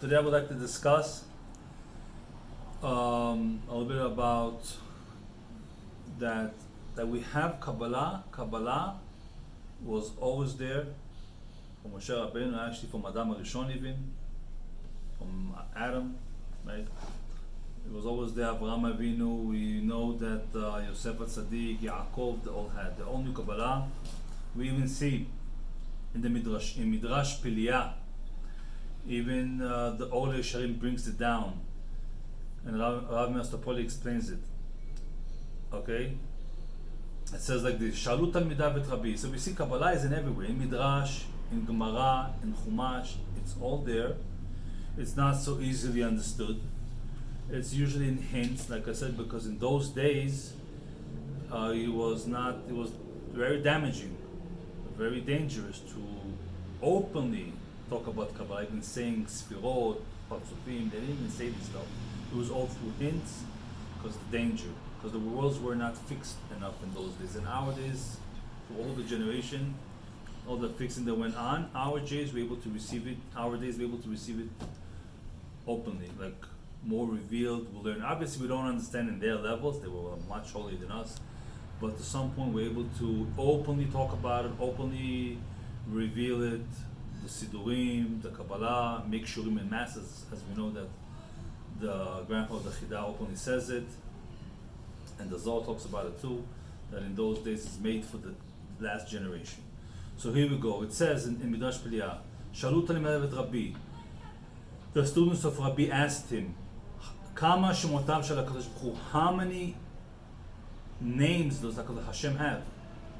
Today I would like to discuss a little bit about that we have Kabbalah. Kabbalah was always there from Moshe Rabbeinu, actually from Adam HaRishon even, from Adam, right? It was always there. Avraham Avinu. We know that Yosef HaTzadik, Yaakov, they all had their own Kabbalah. We even see in the Midrash, in Midrash Piliyah, even the Orlei Yesharim brings it down, and Rav Mastopoli explains it. Okay, it says like this: Shalu Talmidav et Rabbi. So we see Kabbalah is in everywhere, in Midrash, in Gemara, in Chumash. It's all there. It's not so easily understood. It's usually in hints, like I said, because in those days, it was very damaging, very dangerous to openly talk about Kabbalah, even saying Sfirot, Parzufim. They didn't even say this stuff. It was all through hints, because the danger, because the worlds were not fixed enough in those days. And nowadays, for all the generation, all the fixing that went on, our days we're able to receive it. Our days we're able to receive it openly, like more revealed. We'll learn. Obviously, we don't understand in their levels. They were much holier than us, but to some point, we're able to openly talk about it, openly reveal it. The Sidurim, the Kabbalah, make Shurim in masses, as we know that the grandfather of the Chida openly says it, and the Zohar talks about it too, that in those days it's made for the last generation. So here we go. It says in Midrash Piliyah, Shalu Talmidav et Rabbi. The students of Rabbi asked him, Kama Shemotav Shel HaKadosh Baruch Hu, how many names does HaKadosh Hashem have,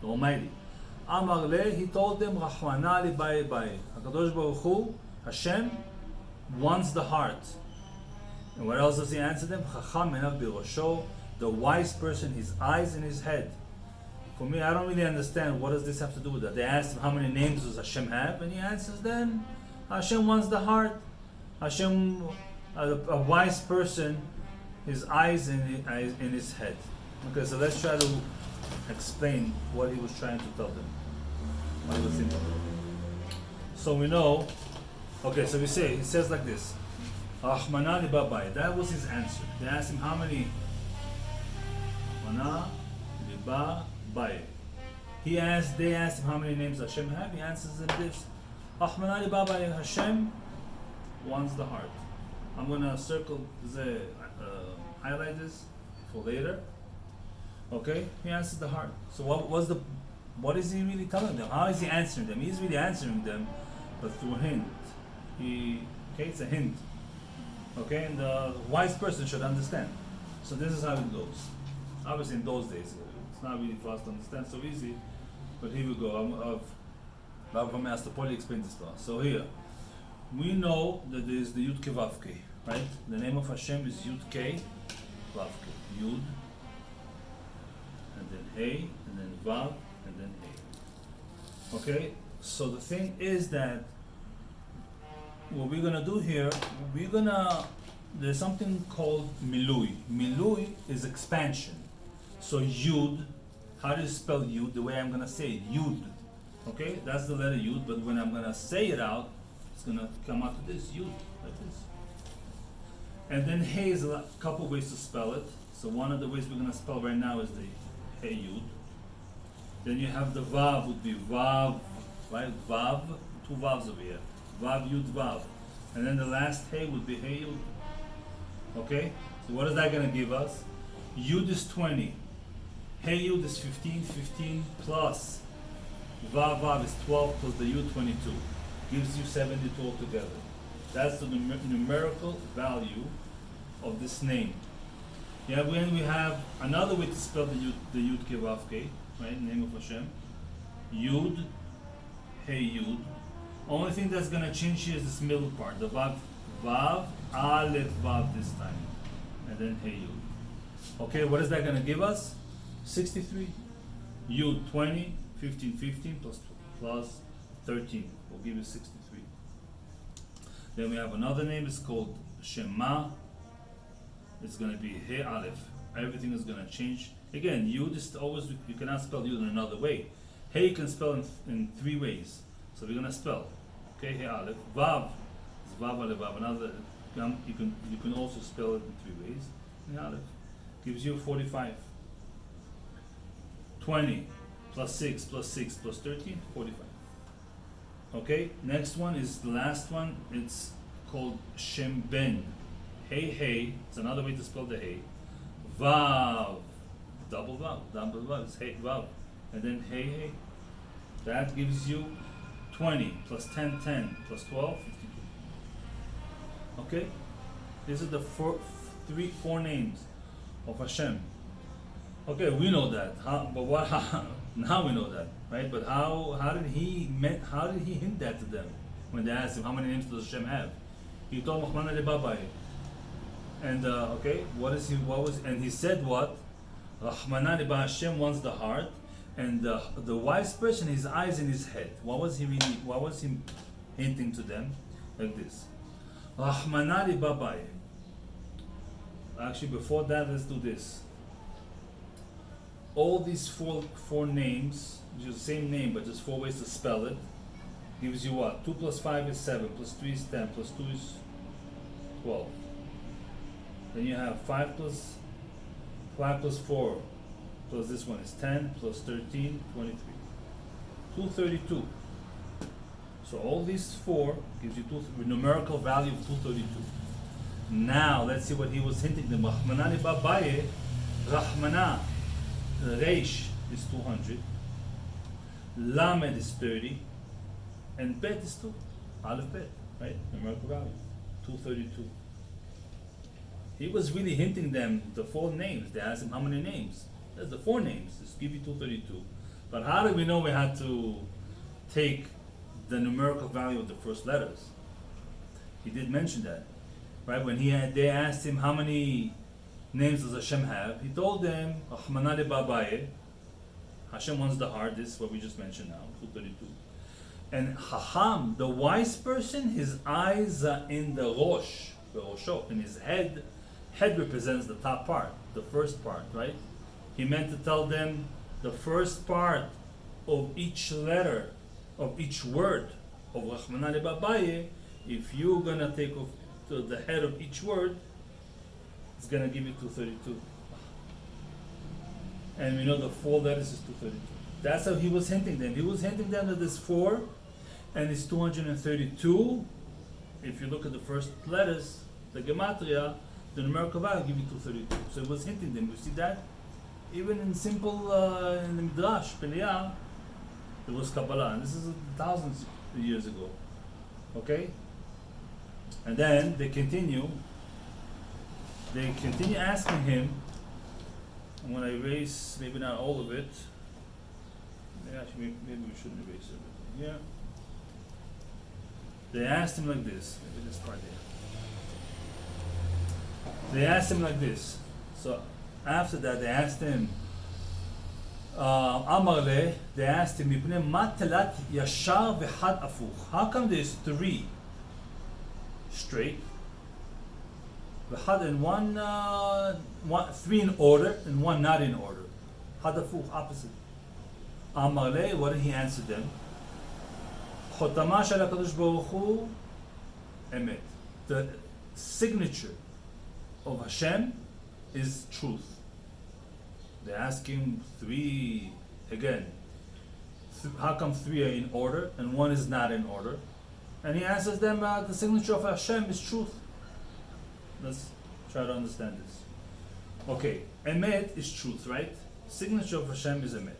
the Almighty? Amar le, he told them, Rahmana li baye baye. HaKadosh Baruch Hu, Hashem, wants the heart. And what else does he answer them? Chacham enav birosho, the wise person, his eyes in his head. For me, I don't really understand what does this have to do with that. They asked him how many names does Hashem have, and he answers them, Hashem wants the heart. Hashem, a wise person, his eyes in his head. Okay, so let's try to explain what he was trying to tell them. What he was thinking. So we know, okay, so he says like this, Rahmana li babai. That was his answer. They asked him how many, Rahmana li babai. They asked him how many names Hashem have. He answers them this, Rahmana li babai, Hashem wants the heart. I'm gonna highlight this for later. Okay, he answers the heart. So what is he really telling them? How is he answering them? He's really answering them, but through a hint. It's a hint. Okay, and the wise person should understand. So this is how it goes. Obviously, in those days, it's not really for us to understand so easy. But here we go. Rav Mastopoli explains this to us. So here, we know that there is the Yud Ke Vav Ke, right? The name of Hashem is Yud Ke Vav Ke. Yud, and then Hey, and then Vav, and then Hey. Okay? So the thing is that what we're gonna do here, there's something called Milui. Milui is expansion. So Yud, how do you spell Yud? The way I'm gonna say it, Yud. Okay? That's the letter Yud, but when I'm gonna say it out, it's gonna come out to this, Yud, like this. And then Hey is a couple ways to spell it. So one of the ways we're gonna spell right now is the Hey Yud. Then you have the Vav, would be Vav, right? Vav, two Vavs over here. Vav Yud Vav. And then the last Hey would be Hey Yud. Okay? So what is that gonna give us? Yud is 20. Hey Yud is 15, 15 plus Vav Vav is 12 plus the Yud 22. Gives you 72 altogether. That's the numerical value of this name. Yeah, when we have another way to spell the Yud Ke Vav Ke, right? Name of Hashem. Yud, Hey Yud. Only thing that's gonna change here is this middle part. The Vav, Vav, Aleph Vav this time, and then Hey Yud. Okay, what is that gonna give us? 63. Yud 20, 15, 15 plus 13 will give you 63. Then we have another name, it's called Shema. It's going to be He Aleph. Everything is going to change. Again, Yud is always, you cannot spell Yud in another way. He you can spell in three ways. So we're going to spell, okay, He Aleph. Vav is Vav Aleph Vav. Another, you can also spell it in 3 ways. And Aleph gives you 45. 20 plus 6 plus 6 plus 13, 45. Okay, next one is the last one. It's called Shem Ben. Hey, it's another way to spell the hey. Vav, double vav is hey, vav. And then hey. That gives you 20 plus 10, 10 plus 12, 52. Okay, these are the four names of Hashem. Okay, we know that. But what? Now we know that, right? But how did he hint that to them when they asked him how many names does Hashem have? He told Rahman al-Babai. And and he said what? Rahman al-Ba Hashem wants the heart, and the wise person his eyes in his head. What was he hinting to them? Like this. Rahman al-Babai. Actually, before that, let's do this. All these four names, which is the same name but just 4 ways to spell it, gives you what? 2 plus 5 is 7, plus 3 is 10, plus 2 is 12. Then you have 5 plus 4, plus this one is 10, plus 13, 23. 232. So all these 4 gives you numerical value of 232. Now let's see what he was hinting them. Rahmana Babaye, Rahmana. Reish is 200, Lamed is 30, and Bet is 2. Aleph Bet, right? Numerical value, 232. He was really hinting them the 4 names. They asked him how many names. There's the 4 names. Just give you 232. But how do we know we had to take the numerical value of the first letters? He did mention that, right? When they asked him how many names does Hashem have, he told them, Rahmana Babaye, Hashem wants the heart, this is what we just mentioned now, 232. And Chacham, the wise person, his eyes are in the Rosh, in his head. Head represents the top part, the first part, right? He meant to tell them the first part of each letter, of each word of Rahmana Babaye. If you're going to take off the head of each word, it's going to give you 232. And we know the 4 letters is 232. That's how he was hinting them. He was hinting them that there's 4 and it's 232. If you look at the first letters, the gematria, the numerical value give you 232. So he was hinting them. You see that? Even in simple, in the Midrash, Peliyah, there was Kabbalah. And this is thousands of years ago. Okay? And then they continue asking him. I'm going to erase maybe not all of it. Maybe we shouldn't erase everything here. They asked him like this. Maybe this part here. They asked him like this. So after that, they asked him, Amarle, they asked him, Matalat Yashar v'Had Afuch. How come there's 3 straight? V'Had and one 3 in order and 1 not in order. Had Afuch, opposite. Amarle, what did he answer them? Chotama shel HaKadosh Baruch Hu Emet. The signature of Hashem is truth. They ask him 3 again. How come 3 are in order and 1 is not in order? And he answers them, the signature of Hashem is truth. Let's try to understand this. Okay, Emet is truth, right? Signature of Hashem is Emet.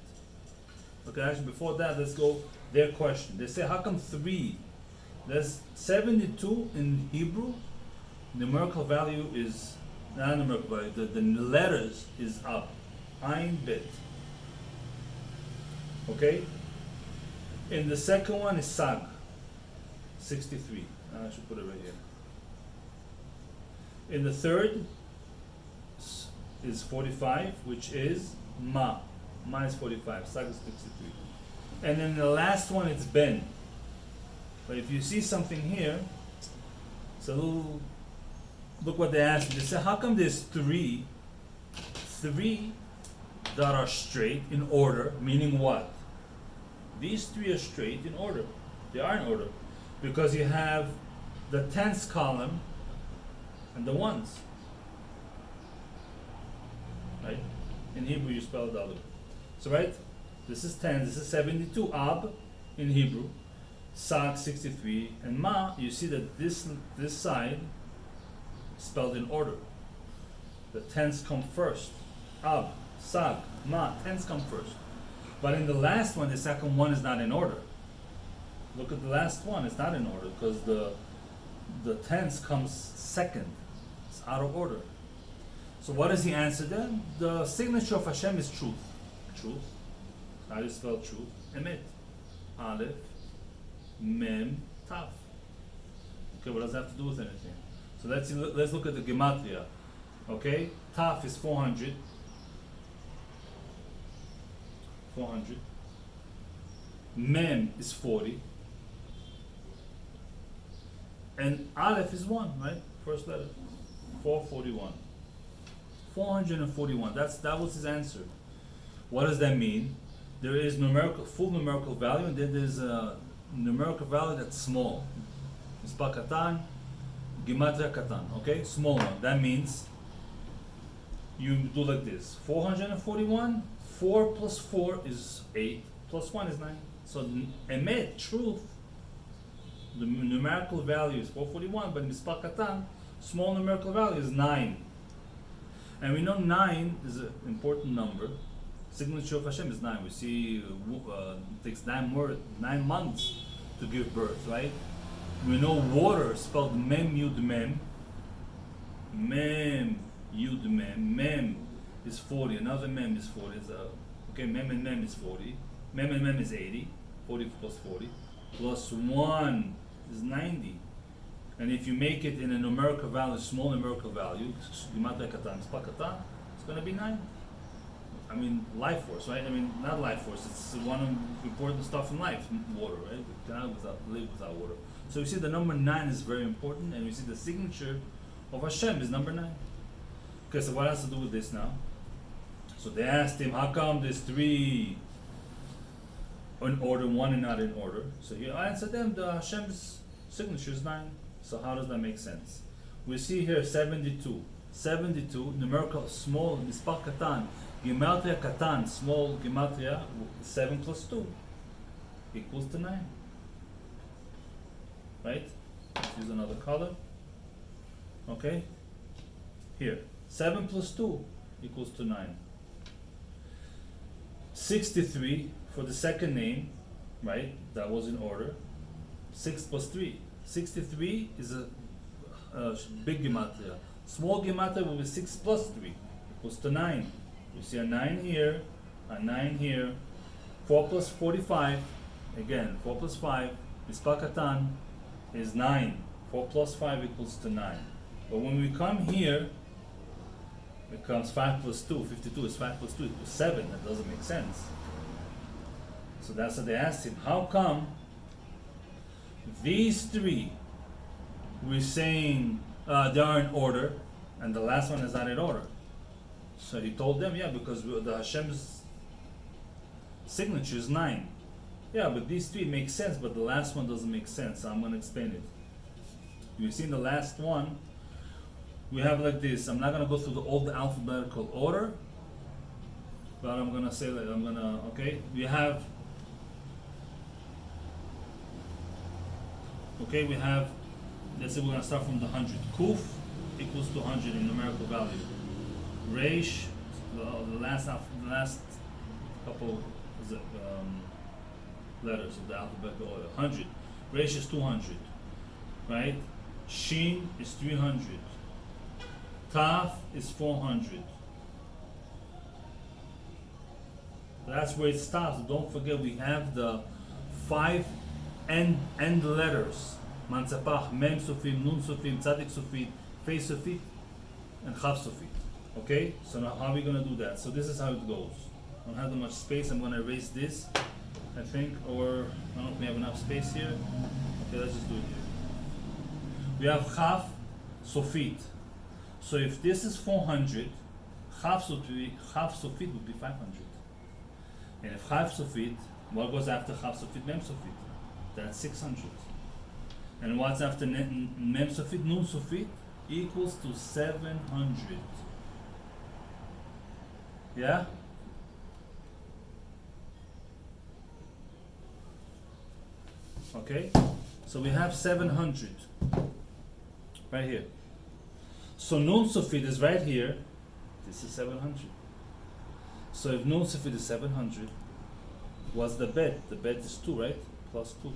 Okay, actually before that, let's go their question. They say, how come 3? There's 72 in Hebrew. Numerical value is not numerical value. The letters is up. Ein Bet. Okay? In the second one is Sag. 63. I should put it right here. In the third is 45, which is Ma. Ma is 45. Sag is 63. And then the last one is Ben. But if you see something here, it's a little. Look what they asked. They say, how come there's 3 that are straight in order? Meaning what? These 3 are straight in order. They are in order because you have the tens column and the ones. Right? In Hebrew you spell it the other way. So right, this is 10, this is 72, Ab in Hebrew, Sag 63, and Ma, you see that this side is spelled in order. The tens come first. Ab, Sag, Ma, tens come first. But in the last one, the second one is not in order. Look at the last one, it's not in order because the tens comes second. It's out of order. So what does he answer then? The signature of Hashem is truth. Truth. How do you spell truth? Emet. Aleph, Mem, Tav. Okay, what does that have to do with anything? So let's look at the Gematria. Okay, Tav is 400. 400. Mem is 40. And Aleph is 1, right? First letter. 441. 441. That was his answer. What does that mean? There is full numerical value, and then there's a numerical value that's small. Mispar Katan, Gematria Katan. Okay, small one. That means you do like this: 441. 4 plus 4 is 8. Plus 1 is 9. So Emet, truth. The numerical value is 441, but Mispar Katan, small numerical value is 9. And we know 9 is an important number. Signature of Hashem is 9. We see it takes 9 months to give birth, right? We know water spelled Mem Yud Mem. Mem Yud Mem. Mem is 40. Another Mem is 40. Okay, Mem and Mem is 40. Mem and Mem is 80. 40 plus 40. Plus 1 is 90. And if you make it in a numerical value, small numerical value, Gematria Katan, Mispar Katan, it's going to be 9. I mean, life force, right? I mean, not life force, it's one of the important stuff in life, water, right? We cannot live without water. So you see the number 9 is very important, and you see the signature of Hashem is number 9. Okay, so what has to do with this now? So they asked him, how come there's 3 in order, 1 and not in order? So he answered them, the Hashem's signature is 9. So how does that make sense? We see here 72. 72, numerical, small, Mispar Katan, Gematria Katan, small Gematria, 7 plus 2 equals to 9. Right? Let's use another color. Okay? Here, 7 plus 2 equals to 9. 63 for the second name, right? That was in order. 6 plus 3. 63 is a big Gematria. Small Gematria will be 6 plus 3 equals to 9. You see a 9 here, a 9 here. 4 plus 45, again, 4 plus 5, Mispar Katan is 9. 4 plus 5 equals to 9. But when we come here, it becomes 5 plus 2. 52 is 5 plus 2 equals 7. That doesn't make sense. So that's what they asked him. How come these 3, we're saying they are in order, and the last one is not in order? So he told them, yeah, because the Hashem's signature is 9. Yeah, but these 3 make sense, but the last one doesn't make sense. So I'm going to explain it. You see in the last one, we have like this. I'm not going to go through all the alphabetical order, but I'm going to say that okay, we have, let's say we're going to start from the 100. Kuf equals to 100 in numerical value. Reish, the last couple letters of the alphabetical order. 100. Reish is 200, right? Shin is 300. Taf is 400. That's where it stops. Don't forget we have the 5 end letters. Mansapach, Mem Sufim, Nun Sufim, Tzadik Sufit, Fei Sufit, and Chav Sufit. Okay? So now how are we going to do that? So this is how it goes. I don't have that much space. I'm going to erase this, I think, or I don't know if we have enough space here. Okay, let's just do it here. We have Chav Sufit. So if this is 400, Chav Sufit would be 500. And if Chav Sufit, what goes after Chav Sufit, Mem Sufit? That's 600. And what's after Mem Sofit? Nun Sofit equals to 700. Yeah? Okay? So we have 700 right here. So Nun Sofit is right here. This is 700. So if Nun Sofit is 700, what's the bet? The bet is 2, right? Plus 2.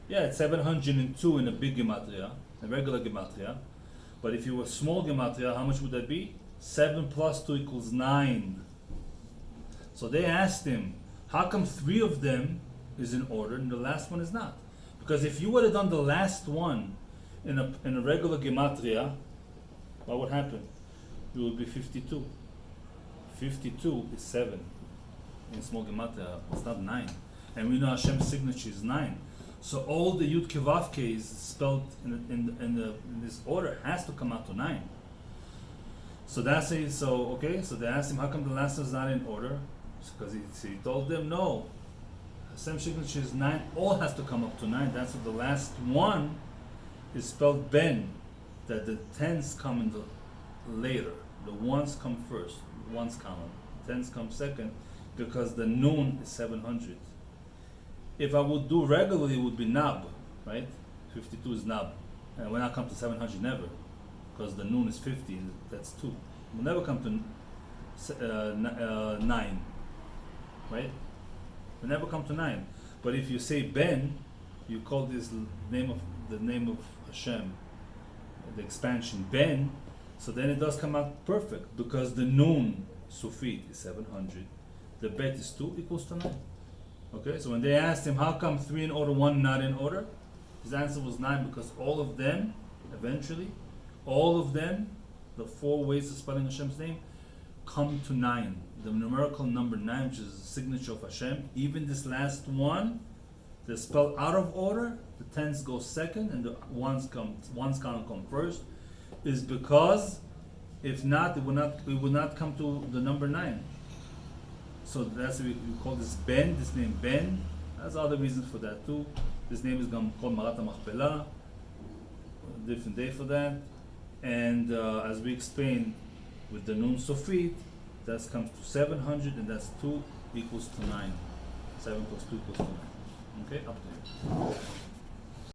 Yeah, it's 702 in a big gematria, a regular gematria. But if you were small gematria, how much would that be? 7 plus 2 equals 9. So they asked him, how come 3 of them is in order and the last one is not? Because if you would have done the last one in a regular gematria, what would happen? It would be 52. 52 is 7 in small gematria. It's not 9. And we know Hashem's signature is 9. So all the Yud Ke Vav Ke is spelled in this order has to come out to 9. So that's it. So okay. So they asked him, how come the last one is not in order? Because he told them no. Hashem's signature is 9. All has to come up to 9. That's what the last one is spelled Ben. That the tens come in the later. The ones come first. Ones column. Tens come second, because the Nun is 700. If I would do regularly, it would be Nab, right? 52 is Nab. And when I come to 700, never. Because the Nun is 50, that's 2. We'll never come to 9, right? We'll never come to 9. But if you say Ben, you call this the name of Hashem, the expansion Ben, so then it does come out perfect, because the Nun Sufit is 700. The Bet is 2 equals to 9. Okay, so when they asked him, how come 3 in order, 1 not in order? His answer was 9, because all of them, eventually, all of them, the 4 ways of spelling Hashem's name, come to 9. The numerical number 9, which is the signature of Hashem, even this last one, they're spelled out of order, the tens go second, and the ones column come first, is because if not, it would not come to the number 9. So that's what we call this Ben, this name Ben. There's other reasons for that too. This name is called Marat HaMachpelah, a different day for that. And as we explained, with the Nun Sofit, that comes to 700, and that's 2 equals to 9. 7 plus 2 equals to 9. Okay, up to you.